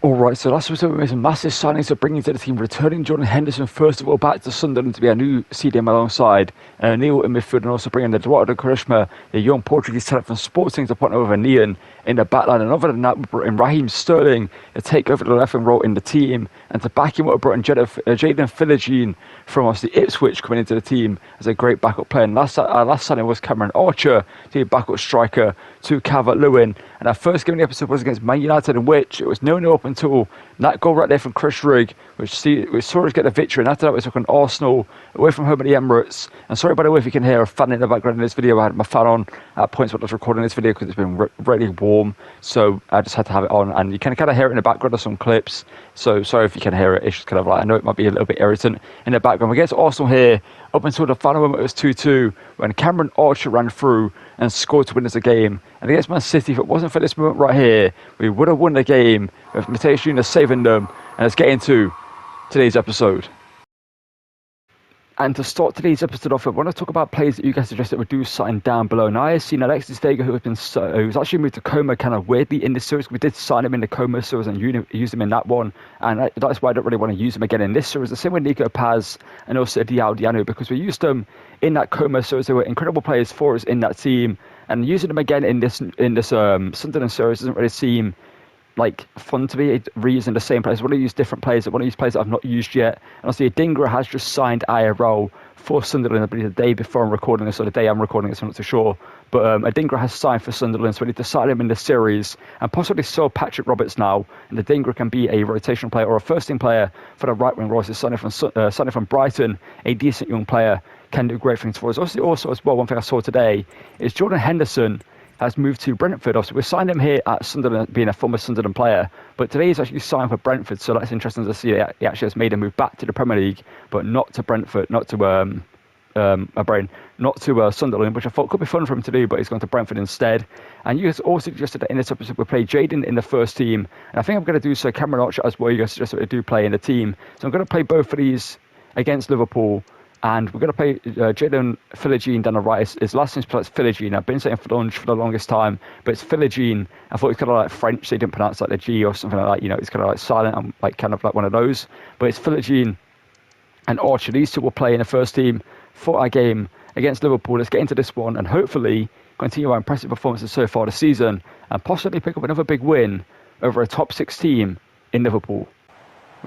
Alright, so last week we made some massive signings to bring into the team, returning Jordan Henderson first of all back to Sunderland to be a new CDM alongside Neil in midfield, and also bringing Eduardo Quaresma, the young Portuguese talent from Sporting, to partner with Neon in the backline. And other than that, we brought in Raheem Sterling to take over the left wing role in the team, and to back him up, we brought in Jaden Philogene from obviously Ipswich coming into the team as a great backup player. And last signing was Cameron Archer to be backup striker to Calvert-Lewin. And our first game of the episode was against Man United, in which it was 0-0 up until that goal right there from Chris Rigg, which saw us get the victory. And after that, we took on Arsenal away from home at the Emirates. And sorry, by the way, if you can hear a fan in the background in this video, I had my fan on at points when I was recording this video because it's been really warm. So I just had to have it on. And you can kind of hear it in the background of some clips. So sorry if you can hear it. It's just kind of like, I know it might be a little bit irritant in the background. We get to Arsenal here up until the final moment. It was 2-2 when Cameron Archer ran through and scored to win us a game. And against Man City, if it wasn't for this moment right here, we would have won the game with Mateus Nunes saving them. And let's get into today's episode. And to start today's episode off, I want to talk about players that you guys suggested would do something down below. Now, I have seen Alexis Vega, who's actually moved to Coma kind of weirdly in this series. We did sign him in the Coma series and use him in that one. And that's why I don't really want to use him again in this series. The same with Nico Paz and also Diao, because we used them in that Coma series. They were incredible players for us in that team. And using them again in this Sunderland series doesn't really seem like fun to be reusing the same players. I want to use different players. I want to use players that I've not used yet. And obviously, Adingra has just signed IRL for Sunderland, I believe, the day before I'm recording this, or the day I'm recording this, I'm not too sure. But Adingra has signed for Sunderland, so we need to sign him in the series and possibly sell Patrick Roberts now. And Adingra can be a rotational player or a first-team player for the right wing role. So signing from Brighton, a decent young player, can do great things for us. Also as well, one thing I saw today is Jordan Henderson has moved to Brentford. Obviously, we signed him here at Sunderland, being a former Sunderland player. But today he's actually signed for Brentford, so that's interesting to see that he actually has made a move back to the Premier League, but not to Brentford, not to Sunderland, which I thought could be fun for him to do, but he's gone to Brentford instead. And you guys also suggested that in this episode we play Jaden in the first team, and I think I'm going to do so. Cameron Archer as well. You guys suggested we do play in the team, so I'm going to play both of these against Liverpool. And we're going to play Jaden Philogene down the right. His last name's pronounced Philogene. I've been saying Philonge for the longest time, but it's Philogene. I thought it's kind of like French, so he didn't pronounce like the G or something like that. You know, it's kind of like silent. I'm like kind of like one of those. But it's Philogene and Archer. These two will play in the first team for our game against Liverpool. Let's get into this one and hopefully continue our impressive performances so far this season and possibly pick up another big win over a top 6 team in Liverpool.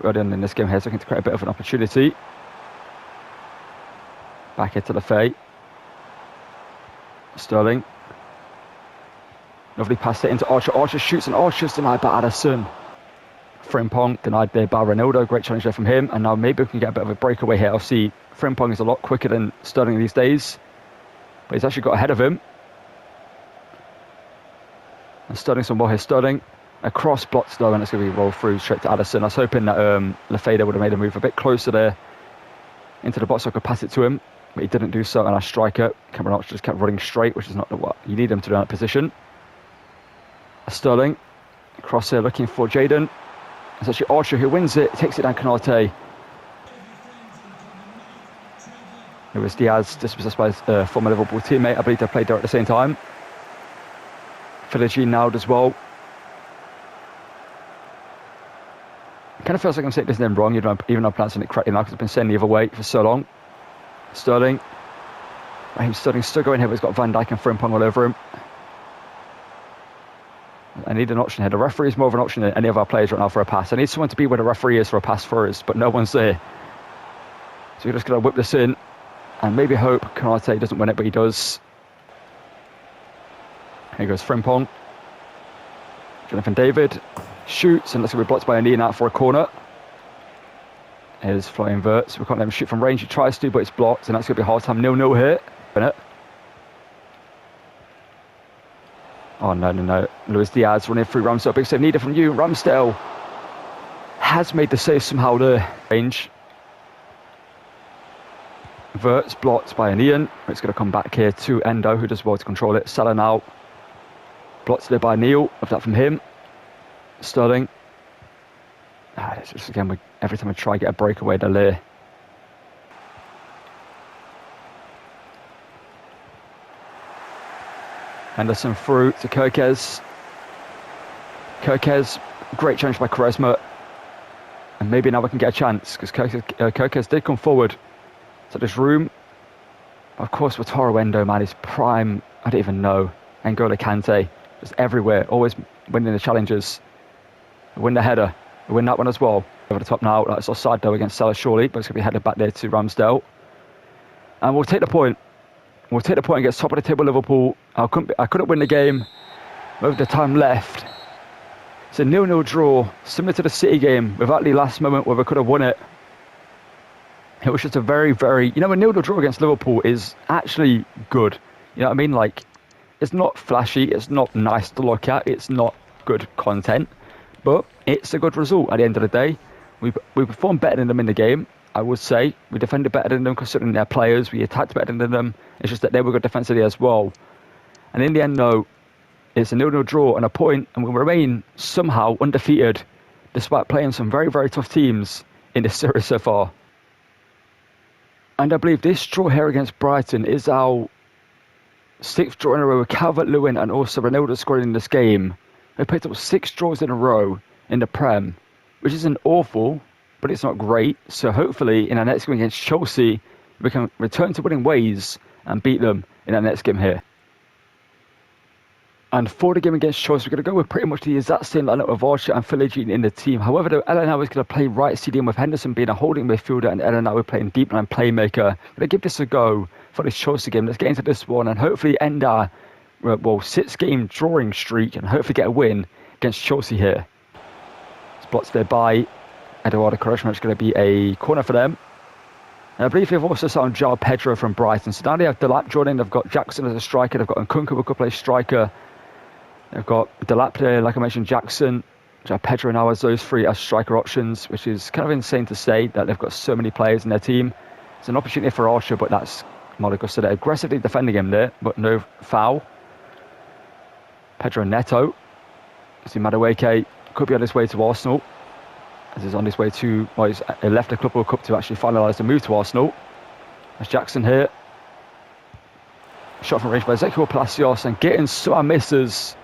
We're in this game here, so looking to create a bit of an opportunity. Back into the Fay. Sterling. Lovely pass it into Archer. Archer shoots and Archer's denied by Addison. Frimpong denied there by Ronaldo. Great challenge there from him. And now maybe we can get a bit of a breakaway here. I'll see Frimpong is a lot quicker than Sterling these days. But he's actually got ahead of him. And Sterling's on ball here. Sterling. A cross blocked though, and it's going to be rolled through straight to Addison. I was hoping that Lafayette would have made a move a bit closer there into the box so I could pass it to him. But he didn't do so, and our striker, Cameron Archer, just kept running straight, which is not what you need him to do in that position. Sterling, cross here looking for Jaden. It's actually Archer who wins it, takes it down Canate. It was Diaz, dispossessed by his former Liverpool teammate. I believe they played there at the same time. Philogene now as well. It kind of feels like I'm saying this name wrong, even though I'm pronouncing it correctly now, because I've been saying the other way for so long. Sterling. Raheem Sterling's still going here, but he's got Van Dijk and Frimpong all over him. I need an option here. The referee is more of an option than any of our players right now for a pass. I need someone to be where the referee is for a pass for us, but no one's there. So we're just going to whip this in and maybe hope Canate doesn't win it, but he does. Here goes Frimpong. Jonathan David shoots, and that's going to be blocked by a knee and out for a corner. Here's flying verts. We can't let him shoot from range. He tries to, but it's blocked, and that's going to be a hard time. 0-0 here. Oh, no. Luis Diaz running through Ramsdale. Big save needed from you. Ramsdale has made the save somehow there. Range. Verts blocked by an Ian. It's going to come back here to Endo, who does well to control it. Salah now. Blocked there by Neil. Love that from him. Sterling. It's just again, every time I try to get a breakaway, they're there. Henderson through to Kirkez. Kirkez Great challenge by Quaresma. And maybe now we can get a chance, because Kirkes did come forward. So there's room. Of course, Wataru Endo, man, his prime, I don't even know. N'Golo Kante, just everywhere, always winning the challenges. Win the header, win that one as well. Over the top now, that's offside though against Salah surely, but it's going to be headed back there to Ramsdale. And we'll take the point. We'll take the point and get top of the table Liverpool. I couldn't win the game with the time left. It's a 0-0 draw, similar to the City game, without the last moment where we could have won it. It was just a very, very... You know, a 0-0 draw against Liverpool is actually good. You know what I mean? Like, it's not flashy, it's not nice to look at, it's not good content, but it's a good result at the end of the day. We performed better than them in the game, I would say. We defended better than them considering their players. We attacked better than them. It's just that they were good defensively as well. And in the end, though, it's a 0-0 draw and a point, and we remain somehow undefeated despite playing some very, very tough teams in this series so far. And I believe this draw here against Brighton is our 6th draw in a row with Calvert-Lewin and also Ronaldo scoring in this game. We picked up 6 draws in a row in the Prem, which isn't awful, but it's not great. So hopefully in our next game against Chelsea, we can return to winning ways and beat them in our next game here. And for the game against Chelsea, we're going to go with pretty much the exact same lineup of Archer and Philogene in the team. However, though, Elanawi is going to play right CDM with Henderson being a holding midfielder and Elanawi playing deep line playmaker. I'm going to give this a go for this Chelsea game. Let's get into this one and hopefully end our 6-game drawing streak and hopefully get a win against Chelsea here. It's blocked there by Eduardo Quaresma. It's going to be a corner for them. And I believe they've also signed João Pedro from Brighton. So now they have Delap joining. They've got Jackson as a striker. They've got Nkunku who could play striker. They've got Delap there, like I mentioned, Jackson, João Pedro now as those 3 as striker options, which is kind of insane to say that they've got so many players in their team. It's an opportunity for Archer, but that's Monaco. So they're aggressively defending him there, but no foul. Pedro Neto. See Madueke could be on his way to Arsenal. As he's on his way to, well, he's left the Club World Cup to actually finalise the move to Arsenal. There's Jackson here. Shot from range by Ezequiel Palacios and getting so misses.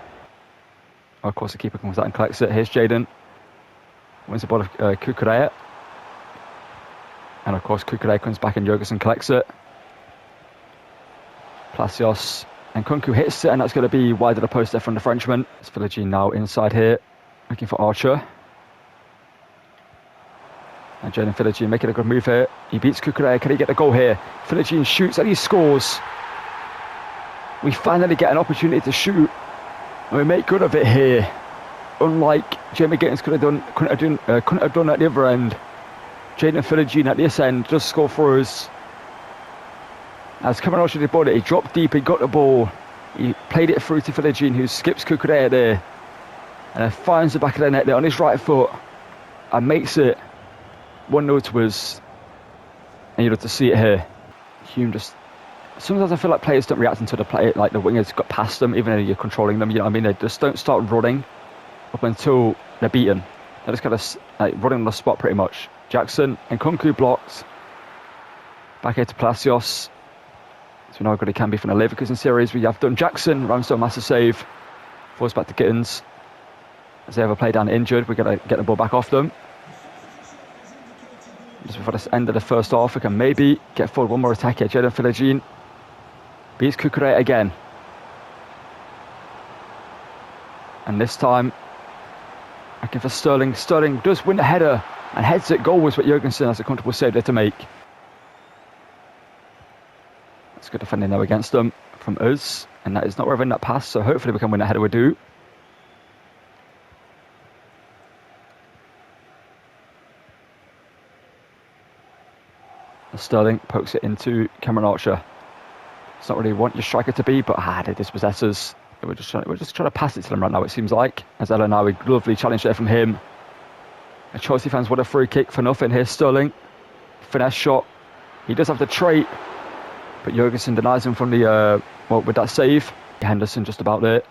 Oh, of course, the keeper comes out and collects it. Here's Jaden. Wins the ball of Kukurea. And of course, Kukurea comes back and Jorgensen collects it. Palacios and Nkunku hits it, and that's going to be wide of the post there from the Frenchman. It's Philogene now inside here, looking for Archer. And Jaden Philogene making a good move here. He beats Kukurea. Can he get the goal here? Philogene shoots and he scores. We finally get an opportunity to shoot. And we make good of it here. Unlike Jamie Gittins couldn't have done at the other end. Jaden Philogene at this end does score for us. As Cameron Archer did ball it, he dropped deep, he got the ball. He played it through to Philogene, who skips Kukurea there. And then finds the back of the net there on his right foot. And makes it 1-0 to us. And you'd have to see it here. Hume just... Sometimes I feel like players don't react until the play, like the wingers got past them, even though you're controlling them. You know what I mean? They just don't start running up until they're beaten. They're just kind of like running on the spot pretty much. Jackson and Nkunku blocked. Back here to Palacios. So we know how good he can be from the Leverkusen series. We have done Jackson, Ramsdale, massive save. Falls back to Gittins. As they ever play down injured, we're going to get the ball back off them. Just before the end of the first half, we can maybe get forward one more attack here. Jaden Philogene beats Kukurea again. And this time, looking for Sterling. Sterling does win the header and heads it goal, was what Jorgensen has a comfortable save there to make. That's good defending now against them from us. And that is not where in that pass, so hopefully we can win that header we do. Sterling pokes it into Cameron Archer. It's not really what your striker to be, but they dispossess us. We're just trying to pass it to them right now, it seems like. As Elanawi, lovely challenge there from him. And Chelsea fans want a free kick for nothing here. Sterling, finesse shot. He does have the trait, but Jorgensen denies him from the, with that save. Henderson just about there.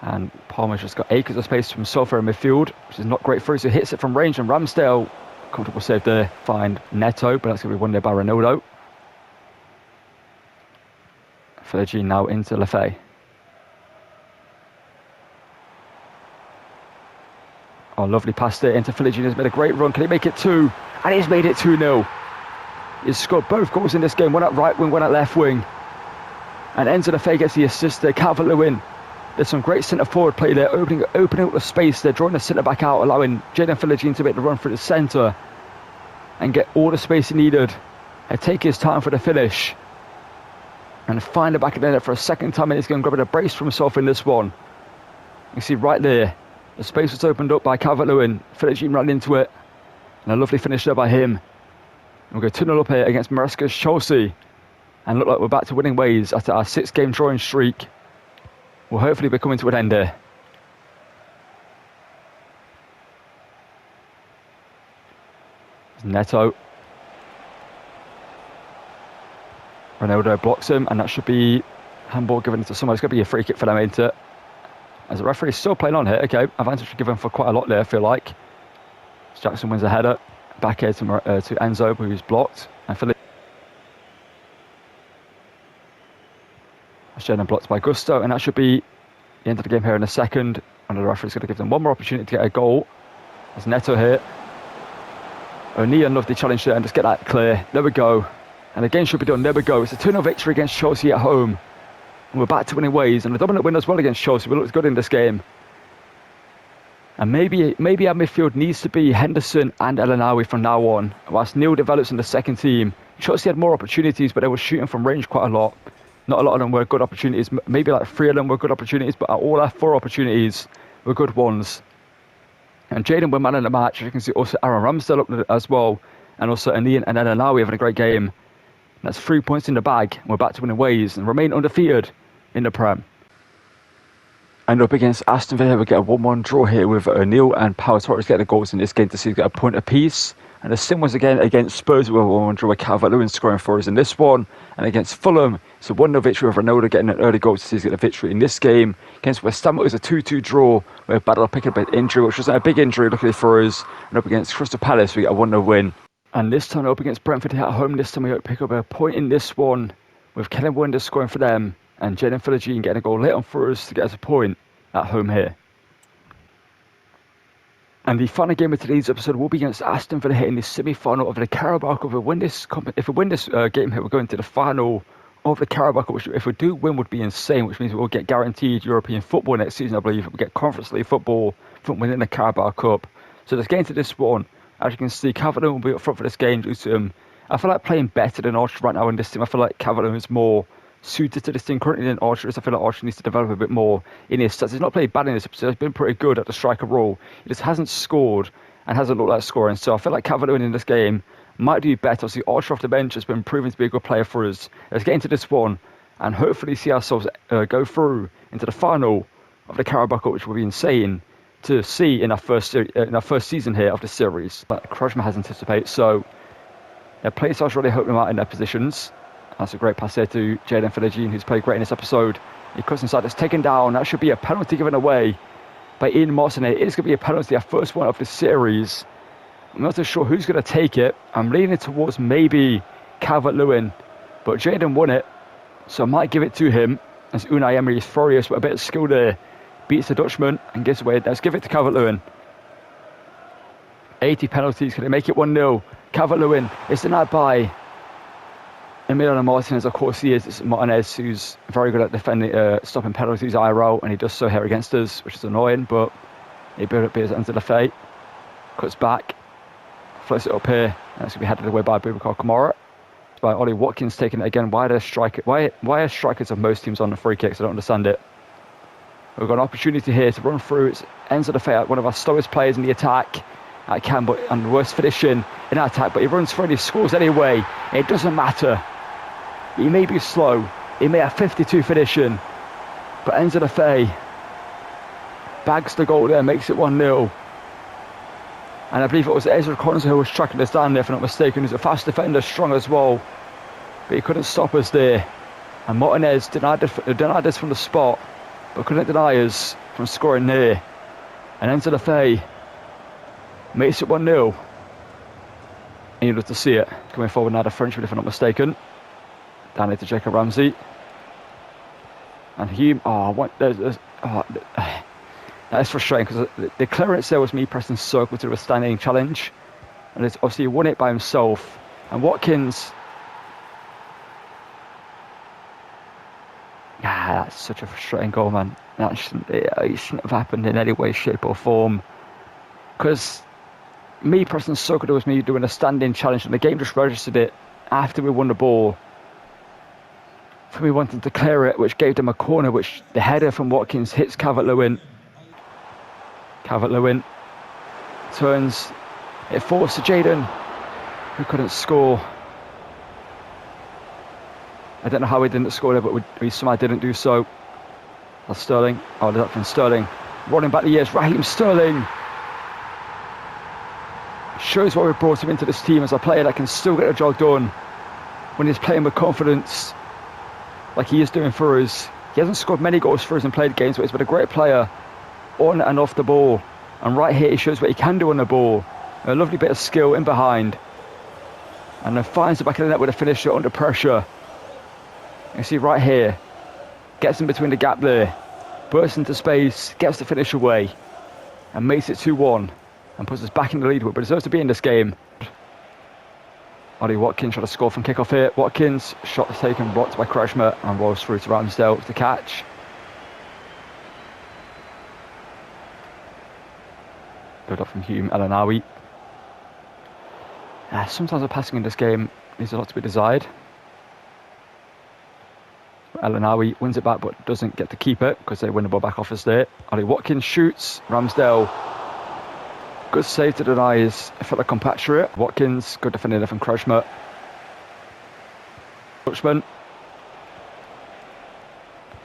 And Palmer's just got acres of space to himself in midfield, which is not great for us. He hits it from range, and Ramsdale, comfortable save there, find Neto, but that's going to be won there by Ronaldo. Philogene now into Lefebvre. Oh, lovely pass there into Philogene. He's made a great run. Can he make it 2? And he's made it 2-0. He's scored both goals in this game. One at right wing, one at left wing. And Enzo Lefebvre gets the assist there. Calvert-Lewin. There's some great centre-forward play there. Opening up the space there. Drawing the centre-back out. Allowing Jaden Philogene to make the run through the centre. And get all the space he needed. And take his time for the finish. And find the back of the net for a second time. And he's going to grab a brace for himself in this one. You see right there. The space was opened up by Calvert-Lewin. Philogene ran into it. And a lovely finish there by him. We'll go 2-0 up here against Maresca's Chelsea. And look like we're back to winning ways after our 6-game drawing streak. Will hopefully be coming to an end here. Neto. Ronaldo blocks him, and that should be handball given to someone. It's going to be a free kick for them, ain't it? As the referee is still playing on here. Okay, advantage given for quite a lot there, I feel like. Jackson wins a header. Back here to Enzo, who's blocked. And Philip. Sheridan blocked by Gusto, and that should be the end of the game here in a second. And the referee's going to give them one more opportunity to get a goal. There's Neto here. O'Neill lovely challenge there, and just get that clear. There we go. And the game should be done. There we go. It's a 2-0 victory against Chelsea at home. And we're back to winning ways. And a dominant win as well against Chelsea. We looked good in this game. And maybe our midfield needs to be Henderson and Elanawi from now on. Whilst Neil develops in the second team. Chelsea had more opportunities, but they were shooting from range quite a lot. Not a lot of them were good opportunities. Maybe like 3 of them were good opportunities, but all our 4 opportunities were good ones. And Jaden were man of the match. You can see also Aaron Ramsdale up as well. And also Anian and Elanawi having a great game. That's 3 points in the bag. And we're back to winning ways and remain undefeated in the Prem. And up against Aston Villa, we get a 1-1 draw here with O'Neill and Pau Torres getting the goals in this game to see get a point apiece. And the same was again against Spurs with a 1-1 draw with Calvert-Lewin scoring for us in this one. And against Fulham, it's a 1-0 victory with Ronaldo getting an early goal to see us get a victory in this game. Against West Ham, it was a 2-2 draw with Battle picking up an injury, which wasn't a big injury luckily for us. And up against Crystal Palace, we get a 1-0 win. And this time up against Brentford here at home, this time we pick up a point in this one with Kellen Wonder scoring for them and Jaden Philogene getting a goal late on for us to get us a point at home here. And the final game of today's episode will be against Aston Villa here in the semi-final of the Carabao Cup. If we win this game here, we're going to the final of the Carabao Cup, which if we do win would be insane, which means we'll get guaranteed European football next season, I believe. We'll get Conference League football from within the Carabao Cup. So let's get into this one. As you can see, Calvert-Lewin will be up front for this game due to I feel like playing better than Archer right now in this team. I feel like Calvert-Lewin is more suited to this team currently than Archer is. I feel like Archer needs to develop a bit more in his stats. He's not played bad in this episode. He's been pretty good at the striker role. He just hasn't scored and hasn't looked like scoring. So I feel like Calvert-Lewin in this game might do better. See, Archer off the bench has been proven to be a good player for us. Let's get into this one and hopefully see ourselves go through into the final of the Carabao Cup, which will be insane to see in our first season here of the series. But Krojma has anticipated, so their play styles really help them out in their positions. That's a great pass there to Jaden Philogene, who's played great in this episode. He cuts inside, it's taken down. That should be a penalty given away by Ian Martin. It is going to be a penalty, our first one of the series. I'm not too sure who's going to take it. I'm leaning towards maybe Calvert-Lewin, but Jaden won it, so I might give it to him. As Unai Emery is furious, but a bit of skill there. Beats the Dutchman and gives away. Let's give it to Calvert-Lewin. 80 penalties. Can they make it 1-0? Calvert-Lewin is denied by Emiliano Martinez. Of course he is. It's Martinez who's very good at defending, stopping penalties IRL, and he does so here against us, which is annoying, but he bears it under the fate. Cuts back. Floats it up here. And it's going to be headed away by Boubacar Kamara. It's by Ollie Watkins taking it again. Why are strikers of most teams on the free kicks? I don't understand it. We've got an opportunity here to run through. It's Enzo Lefebvre, one of our slowest players in the attack. And the worst finishing in our attack, but he runs through and he scores anyway. It doesn't matter. He may be slow. He may have 52 finishing. But Enzo Lefebvre bags the goal there, makes it 1-0. And I believe it was Ezra Collins who was tracking us down there, if I'm not mistaken. He's a fast defender, strong as well. But he couldn't stop us there. And Martinez denied us from the spot, but couldn't deny us from scoring there. And Enzo Lefebvre makes it 1-0. And you'd love to see it. Coming forward now, the Frenchman, if I'm not mistaken. Down here to Jacob Ramsey. And Hume, That's frustrating because the clearance there was me pressing circle to do a standing challenge, and it's obviously won it by himself. And Watkins, that's such a frustrating goal, man. That it shouldn't have happened in any way, shape or form. Because me pressing circle was me doing a standing challenge, and the game just registered it after we won the ball. For me wanting to clear it, which gave them a corner, which the header from Watkins hits Calvert-Lewin. Calvert-Lewin turns, it falls to Jaden, who couldn't score. I don't know how he didn't score there, but we somehow didn't do so. That's Sterling. Oh, that's from Sterling. Running back the years, Raheem Sterling. Shows why we brought him into this team as a player that can still get the job done when he's playing with confidence, like he is doing for us. He hasn't scored many goals for us in played games, but he's been a great player on and off the ball. And right here, he shows what he can do on the ball. A lovely bit of skill in behind. And then finds the back of the net with a finisher under pressure. You see right here, gets in between the gap there, bursts into space, gets the finish away, and makes it 2-1, and puts us back in the lead, but deserves to be in this game. Ollie Watkins trying to score from kickoff here. Watkins, shot taken, blocked by Kreshmer, and rolls through to Ramsdale to catch. Good up from Hume Elanawi. Sometimes the passing in this game leaves a lot to be desired. Elanawi wins it back but doesn't get to keep it because they win the ball back off us there. Ollie Watkins shoots. Ramsdale, good save to deny his fellow compatriot. Watkins, good defending there from Kreshmer. Dutchman.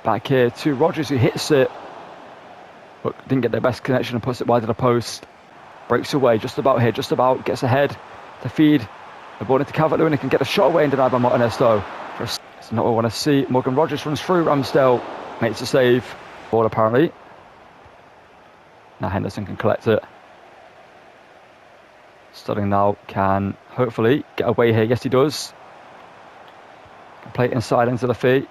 Back here to Rodgers, who hits it but didn't get their best connection and puts it wide of the post. Breaks away just about here, just about, gets ahead to feed the ball into Calvert-Lewin. He can get a shot away and denied by Martinez though. It's not what I want to see. Morgan Rodgers runs through. Ramsdale makes a save. Ball apparently. Now Henderson can collect it. Sterling now can hopefully get away here. Yes, he does. Can play it inside into the feet.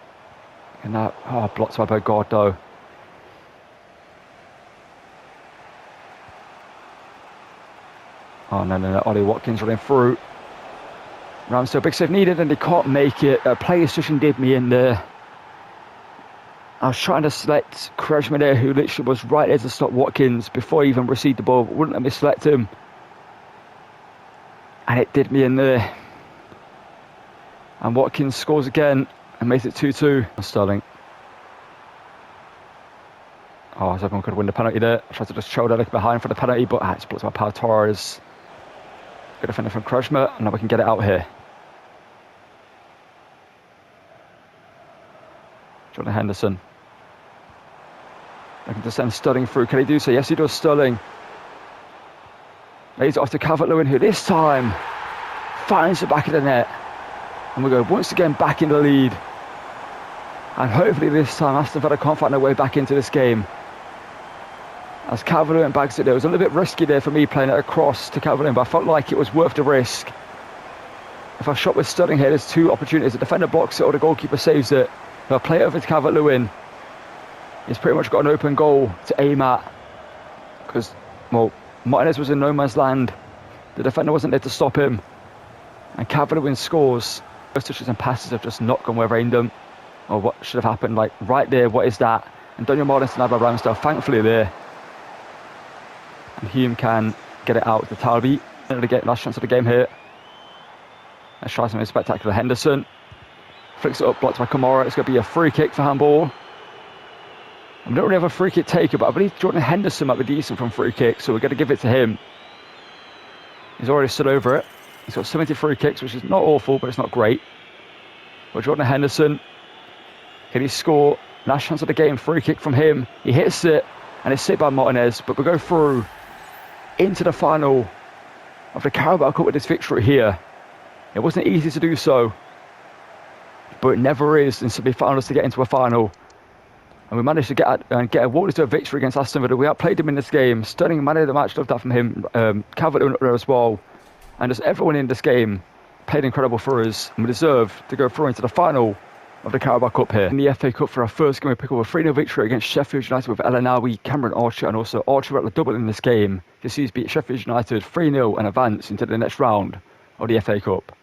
And now, blocked by Bogard though. Oh no. Ollie Watkins running through. Ramsdale, big save needed, and they can't make it. Player decision did me in there. I was trying to select Kreshmer there, who literally was right there to stop Watkins before he even received the ball, but wouldn't let me select him. And it did me in there. And Watkins scores again and makes it 2-2. Sterling. Oh, I was hoping we could win the penalty there. I tried to just throw that behind for the penalty, but it's blocked by Pau Torres. Good defender from Kreshmer, and now we can get it out here. Jordan Henderson. Looking to send Sterling through. Can he do so? Yes, he does. Sterling. Lays it off to Calvert-Lewin, who this time finds the back of the net. And we go once again back in the lead. And hopefully this time Aston Villa can't find their way back into this game. As Calvert-Lewin bags it there. It was a little bit risky there for me playing it across to Calvert-Lewin, but I felt like it was worth the risk. If I shot with Sterling here, there's two opportunities. The defender blocks it or the goalkeeper saves it. If I play it over to Calvert-Lewin, he's pretty much got an open goal to aim at. Because, well, Martinez was in no man's land. The defender wasn't there to stop him. And Calvert-Lewin scores. Those touches and passes have just not gone where I aimed them. Or what should have happened, like right there, what is that? And Daniel Martinez and Abba Ramsdale, thankfully there. And Hume can get it out to Talby. Last chance of the game here. Let's try something spectacular. Henderson flicks it up, blocked by Kamara. It's going to be a free kick for handball. We don't really have a free kick taker, but I believe Jordan Henderson might be decent from free kicks, so we're going to give it to him. He's already stood over it. He's got 70 free kicks, which is not awful, but it's not great. But Jordan Henderson, can he score? Last chance of the game, free kick from him. He hits it, and it's saved by Martinez, but we go through into the final of the Carabao Cup with this victory here. It wasn't easy to do so, but it never is in semi-finals to get into a final. And we managed to get awarded to a victory against Aston Villa. We outplayed him in this game. Sterling man of the match, loved that from him. Calvert-Lewin up there as well. And just everyone in this game played incredible for us. And we deserve to go through into the final of the Carabao Cup here. In the FA Cup for our first game, we pick up a 3-0 victory against Sheffield United with El Anawi, Cameron Archer, and also Archer at the double in this game. The Seas beat Sheffield United 3-0 and advance into the next round of the FA Cup.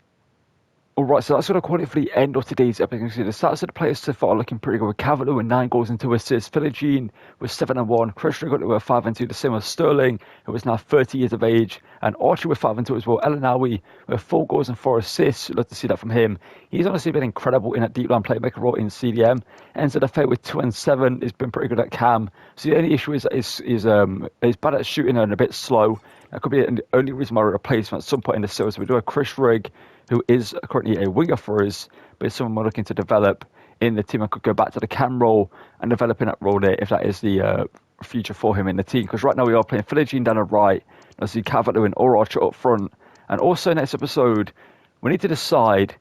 Alright, so that's going to call it for the end of today's episode. The stats of the players so far are looking pretty good, with Cavalier with 9 goals and 2 assists, Philogene with 7 and 1, Christian got with 5 and 2, the same as Sterling, who is now 30 years of age, and Archer with 5 and 2 as well. El Anawi with 4 goals and 4 assists. Love to see that from him. He's honestly been incredible in that deep line playmaker role in CDM. Ends of the fair with 2 and 7. He's been pretty good at cam. So the only issue is he's bad at shooting and a bit slow. That could be the only reason why we replace him at some point in the series. We do have Chris Rigg, who is currently a winger for us, but is someone we're looking to develop in the team. I could go back to the cam role and develop in that role there if that is the future for him in the team. Because right now we are playing Philogene down the right, I see Cavalier and Archer up front. And also next episode, we need to decide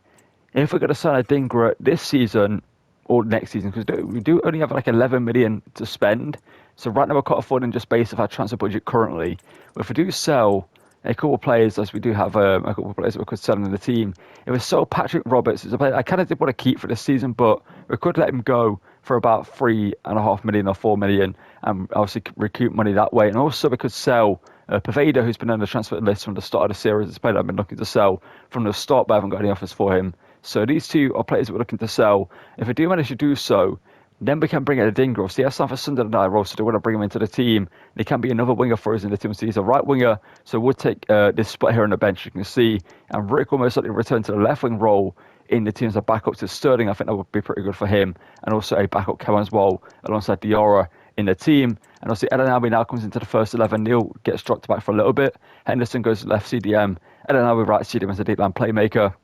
if we're going to sign a Dingra this season or next season, because we do only have like 11 million to spend. So right now we're quite affording just based off our transfer budget currently. But if we do sell a couple of players, as we do have a couple of players that we could sell in the team, if we sell Patrick Roberts, it's a player I kind of did want to keep for this season, but we could let him go for about 3.5 million or 4 million and obviously recoup money that way. And also we could sell Paveda, who's been on the transfer list from the start of the series. It's a player that I've been looking to sell from the start, but I haven't got any offers for him. So these two are players that we're looking to sell. If we do manage to do so, then we can bring in a Dingra. So that's not for Sunderland and I, so they want to bring him into the team. He can be another winger for us in the team. So he's a right winger, so we'll take this spot here on the bench, you can see. And Rick will most likely return to the left wing role in the team as a backup to Sterling. I think that would be pretty good for him. And also a backup Kevin as well, alongside Diarra in the team. And obviously El Anawi now comes into the first 11. Neil gets dropped back for a little bit. Henderson goes to left CDM. El Anawi right CDM as a deep line playmaker.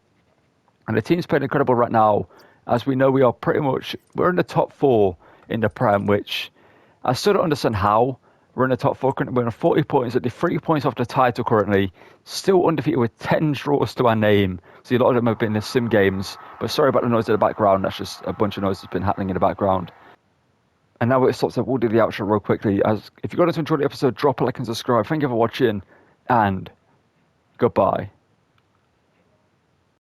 And the team's playing incredible right now. As we know, we're in the top 4 in the Prem, which I still don't understand how we're in the top 4. Currently, we're on 40 points, at the 3 points off the title currently. Still undefeated with 10 draws to our name. So a lot of them have been the sim games. But sorry about the noise in the background. That's just a bunch of noise that's been happening in the background. And now it stops. We'll do the outro real quickly. As if you got to enjoy the episode, drop a like and subscribe. Thank you for watching, and goodbye.